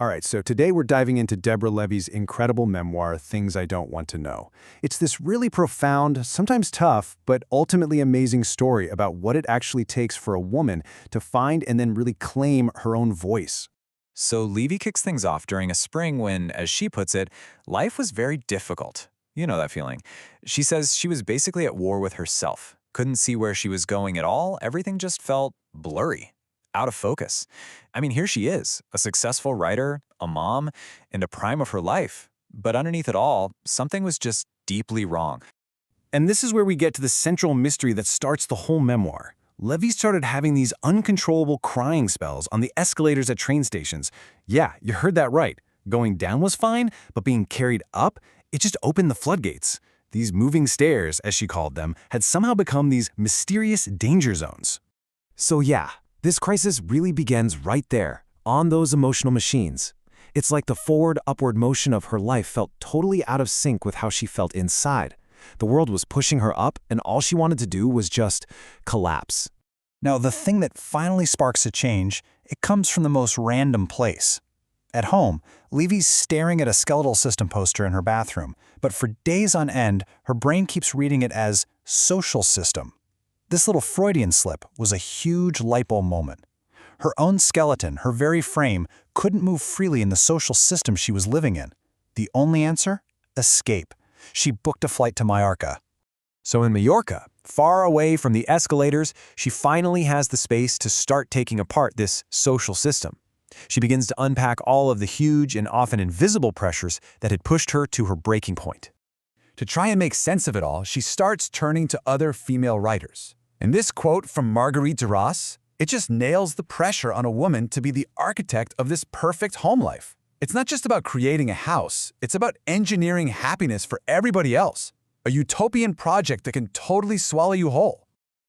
All right, so today we're diving into Deborah Levy's incredible memoir, Things I Don't Want to Know. It's this really profound, sometimes tough, but ultimately amazing story about what it actually takes for a woman to find and then really claim her own voice. So Levy kicks things off during a spring when, as she puts it, life was very difficult. You know that feeling. She says she was basically at war with herself, couldn't see where she was going at all, everything just felt blurry, out of focus. I mean, here she is, a successful writer, a mom, in the prime of her life. But underneath it all, something was just deeply wrong. And this is where we get to the central mystery that starts the whole memoir. Levy started having these uncontrollable crying spells on the escalators at train stations. Yeah, you heard that right. Going down was fine, but being carried up, it just opened the floodgates. These moving stairs, as she called them, had somehow become these mysterious danger zones. So yeah, this crisis really begins right there, on those emotional machines. It's like the forward, upward motion of her life felt totally out of sync with how she felt inside. The world was pushing her up, and all she wanted to do was just collapse. Now, the thing that finally sparks a change, it comes from the most random place. At home, Levy's staring at a skeletal system poster in her bathroom, but for days on end, her brain keeps reading it as social system. This little Freudian slip was a huge lipo moment. Her own skeleton, her very frame, couldn't move freely in the social system she was living in. The only answer? Escape. She booked a flight to Mallorca. So in Mallorca, far away from the escalators, she finally has the space to start taking apart this social system. She begins to unpack all of the huge and often invisible pressures that had pushed her to her breaking point. To try and make sense of it all, she starts turning to other female writers. And this quote from Marguerite Duras, it just nails the pressure on a woman to be the architect of this perfect home life. It's not just about creating a house, it's about engineering happiness for everybody else. A utopian project that can totally swallow you whole.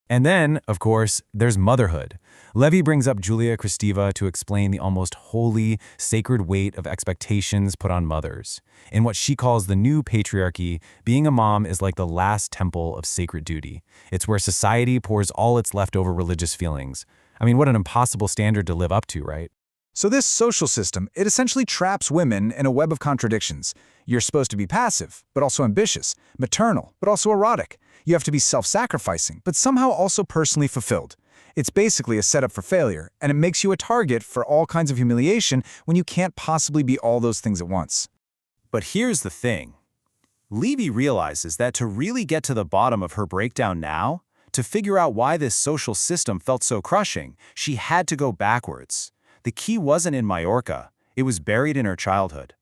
And then, of course, there's motherhood. Levy brings up Julia Kristeva to explain the almost holy, sacred weight of expectations put on mothers. In what she calls the new patriarchy, being a mom is like the last temple of sacred duty. It's where society pours all its leftover religious feelings. I mean, what an impossible standard to live up to, right? So this social system, it essentially traps women in a web of contradictions. You're supposed to be passive, but also ambitious, maternal, but also erotic. You have to be self-sacrificing, but somehow also personally fulfilled. It's basically a setup for failure, and it makes you a target for all kinds of humiliation when you can't possibly be all those things at once. But here's the thing. Levy realizes that to really get to the bottom of her breakdown now, to figure out why this social system felt so crushing, she had to go backwards. The key wasn't in Mallorca, it was buried in her childhood.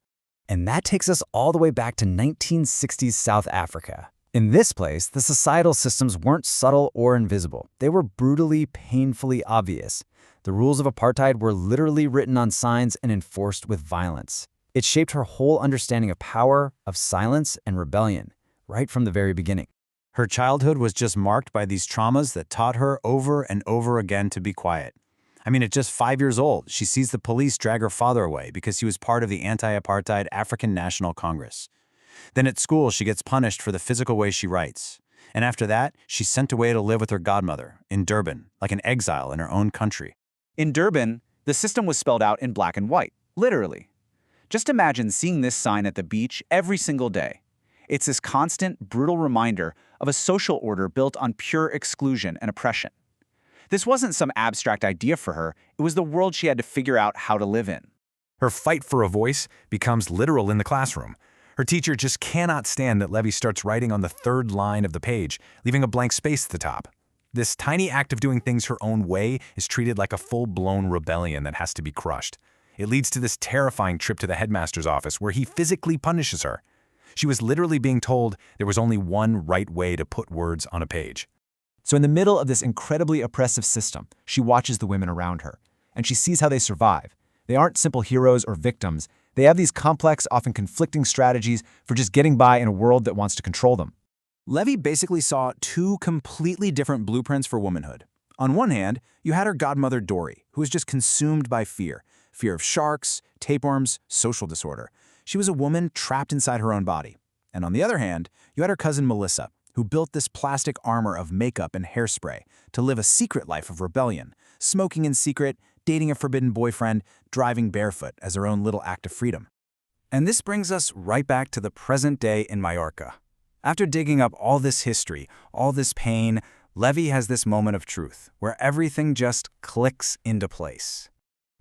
And that takes us all the way back to 1960s South Africa. In this place, the societal systems weren't subtle or invisible. They were brutally, painfully obvious. The rules of apartheid were literally written on signs and enforced with violence. It shaped her whole understanding of power, of silence, and rebellion, right from the very beginning. Her childhood was just marked by these traumas that taught her over and over again to be quiet. I mean, at just 5 years old, she sees the police drag her father away because he was part of the anti-apartheid African National Congress. Then at school, she gets punished for the physical way she writes. And after that, she's sent away to live with her godmother in Durban, like an exile in her own country. In Durban, the system was spelled out in black and white, literally. Just imagine seeing this sign at the beach every single day. It's this constant, brutal reminder of a social order built on pure exclusion and oppression. This wasn't some abstract idea for her, it was the world she had to figure out how to live in. Her fight for a voice becomes literal in the classroom. Her teacher just cannot stand that Levy starts writing on the third line of the page, leaving a blank space at the top. This tiny act of doing things her own way is treated like a full-blown rebellion that has to be crushed. It leads to this terrifying trip to the headmaster's office where he physically punishes her. She was literally being told there was only one right way to put words on a page. So in the middle of this incredibly oppressive system, she watches the women around her, and she sees how they survive. They aren't simple heroes or victims. They have these complex, often conflicting strategies for just getting by in a world that wants to control them. Levy basically saw two completely different blueprints for womanhood. On one hand, you had her godmother Dory, who was just consumed by fear of sharks, tapeworms, social disorder. She was a woman trapped inside her own body. And on the other hand, you had her cousin Melissa, who built this plastic armor of makeup and hairspray to live a secret life of rebellion, smoking in secret, dating a forbidden boyfriend, driving barefoot as her own little act of freedom. And this brings us right back to the present day in Mallorca. After digging up all this history, all this pain, Levy has this moment of truth, where everything just clicks into place.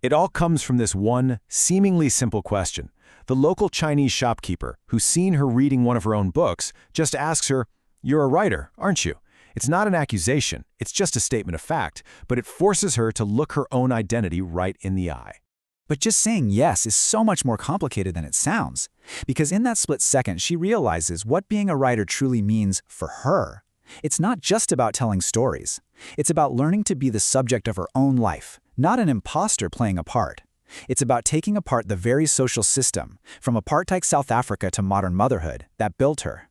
It all comes from this one, seemingly simple question. The local Chinese shopkeeper, who's seen her reading one of her own books, just asks her, "You're a writer, aren't you?" It's not an accusation, it's just a statement of fact, but it forces her to look her own identity right in the eye. But just saying yes is so much more complicated than it sounds, because in that split second she realizes what being a writer truly means for her. It's not just about telling stories. It's about learning to be the subject of her own life, not an imposter playing a part. It's about taking apart the very social system, from apartheid South Africa to modern motherhood, that built her.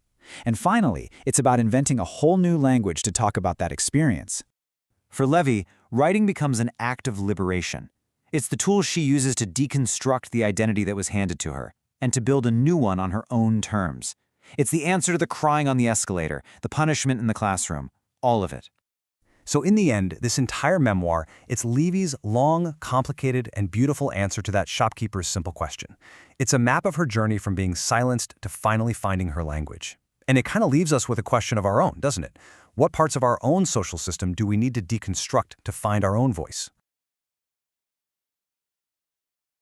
And finally, it's about inventing a whole new language to talk about that experience. For Levy, writing becomes an act of liberation. It's the tool she uses to deconstruct the identity that was handed to her, and to build a new one on her own terms. It's the answer to the crying on the escalator, the punishment in the classroom, all of it. So in the end, this entire memoir, it's Levy's long, complicated, and beautiful answer to that shopkeeper's simple question. It's a map of her journey from being silenced to finally finding her language. And it kind of leaves us with a question of our own, doesn't it? What parts of our own social system do we need to deconstruct to find our own voice?